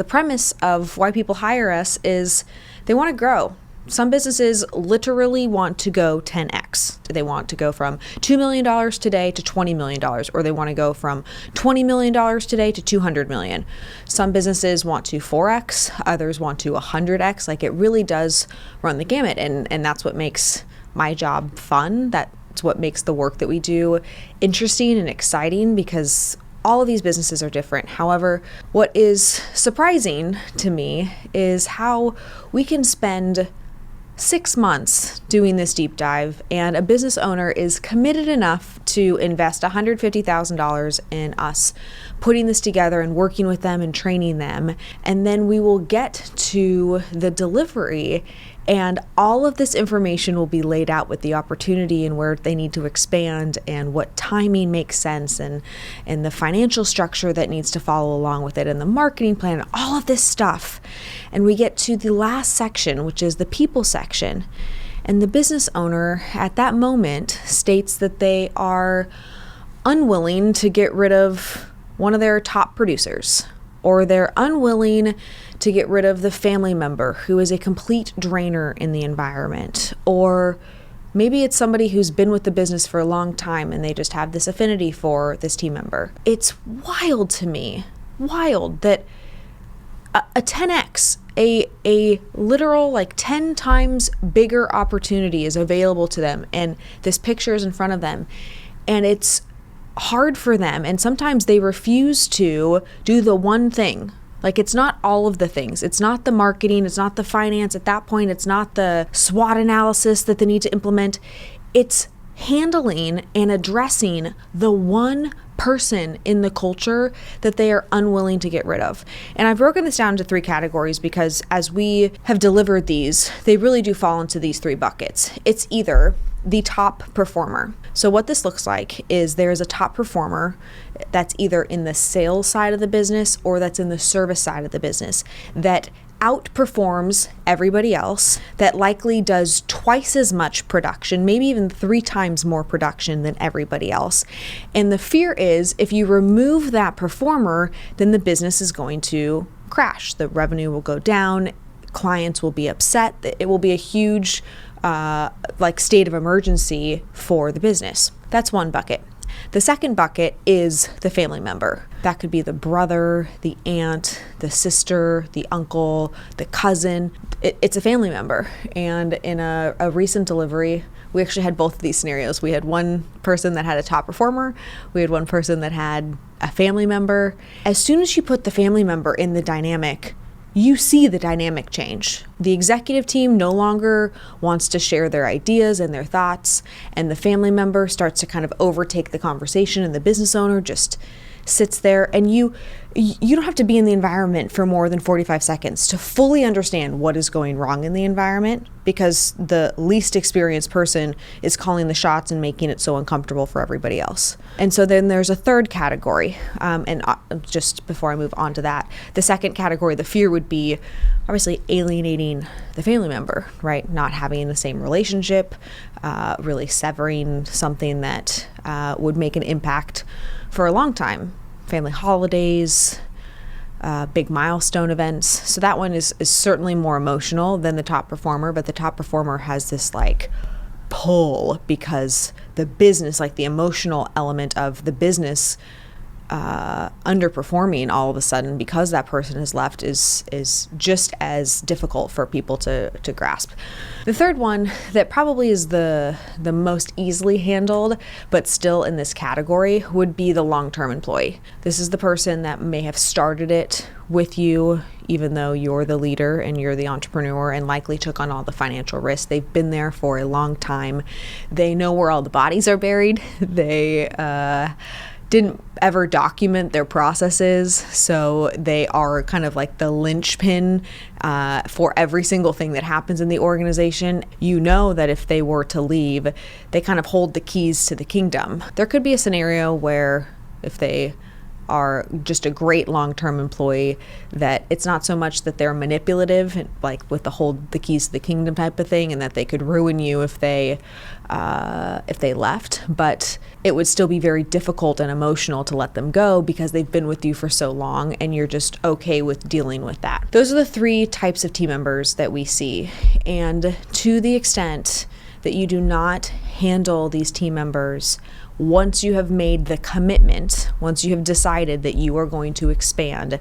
The premise of why people hire us is they want to grow. Some businesses literally want to go 10x. They want to go from $2 million today to $20 million, or they want to go from $20 million today to $200 million. Some businesses want to 4x, others want to 100x. Like, it really does run the gamut. And that's what makes my job fun. That's what makes the work that we do interesting and exciting, because all of these businesses are different. However, what is surprising to me is how we can spend 6 months doing this deep dive, and a business owner is committed enough to invest $150,000 in us putting this together and working with them and training them. And then we will get to the delivery, and all of this information will be laid out with the opportunity and where they need to expand and what timing makes sense, and the financial structure that needs to follow along with it, and the marketing plan, all of this stuff. And we get to the last section, which is the people section. And the business owner at that moment states that they are unwilling to get rid of one of their top producers, or they're unwilling to get rid of the family member who is a complete drainer in the environment. Or maybe it's somebody who's been with the business for a long time and they just have this affinity for this team member. It's wild to me, wild that a 10x, a literal like 10 times bigger opportunity is available to them, and this picture is in front of them, and it's hard for them, and sometimes they refuse to do the one thing. Like, it's not all of the things. It's not the marketing, it's not the finance at that point, it's not the SWOT analysis that they need to implement. It's handling and addressing the one person in the culture that they are unwilling to get rid of. And I've broken this down into 3 categories because as we have delivered these, they really do fall into these 3 buckets. It's either the top performer. So what this looks like is there's a top performer that's either in the sales side of the business or that's in the service side of the business that outperforms everybody else, that likely does twice as much production, maybe even 3 times more production than everybody else. And the fear is if you remove that performer, then the business is going to crash. The revenue will go down, clients will be upset. It will be a huge state of emergency for the business. That's one bucket. The second bucket is the family member. That could be the brother, the aunt, the sister, the uncle, the cousin. It's a family member. And in a recent delivery, we actually had both of these scenarios. We had one person that had a top performer. We had one person that had a family member. As soon as you put the family member in the dynamic, you see the dynamic change. The executive team no longer wants to share their ideas and their thoughts, and the family member starts to kind of overtake the conversation, and the business owner just sits there, and you don't have to be in the environment for more than 45 seconds to fully understand what is going wrong in the environment, because the least experienced person is calling the shots and making it so uncomfortable for everybody else. And so then there's a third category, and just before I move on to that, the second category, the fear would be obviously alienating the family member, right? Not having the same relationship, really severing something that would make an impact for a long time. Family holidays, big milestone events. So that one is certainly more emotional than the top performer, but the top performer has this like pull because the business, like the emotional element of the business underperforming all of a sudden because that person has left is just as difficult for people to grasp. The third one that probably is the most easily handled, but still in this category, would be the long-term employee. This is the person that may have started it with you, even though you're the leader and you're the entrepreneur, and likely took on all the financial risk. They've been there for a long time. They know where all the bodies are buried. They didn't ever document their processes, so they are kind of like the linchpin for every single thing that happens in the organization. You know that if they were to leave, they kind of hold the keys to the kingdom. There could be a scenario where if they are just a great long-term employee, that it's not so much that they're manipulative, like with the hold the keys to the kingdom type of thing, and that they could ruin you if they left, but it would still be very difficult and emotional to let them go because they've been with you for so long and you're just okay with dealing with that. Those are the 3 types of team members that we see. And to the extent that you do not handle these team members once you have made the commitment, once you have decided that you are going to expand,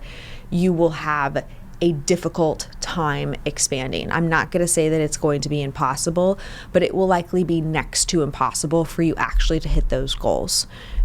you will have a difficult time expanding. I'm not going to say that it's going to be impossible, but it will likely be next to impossible for you actually to hit those goals.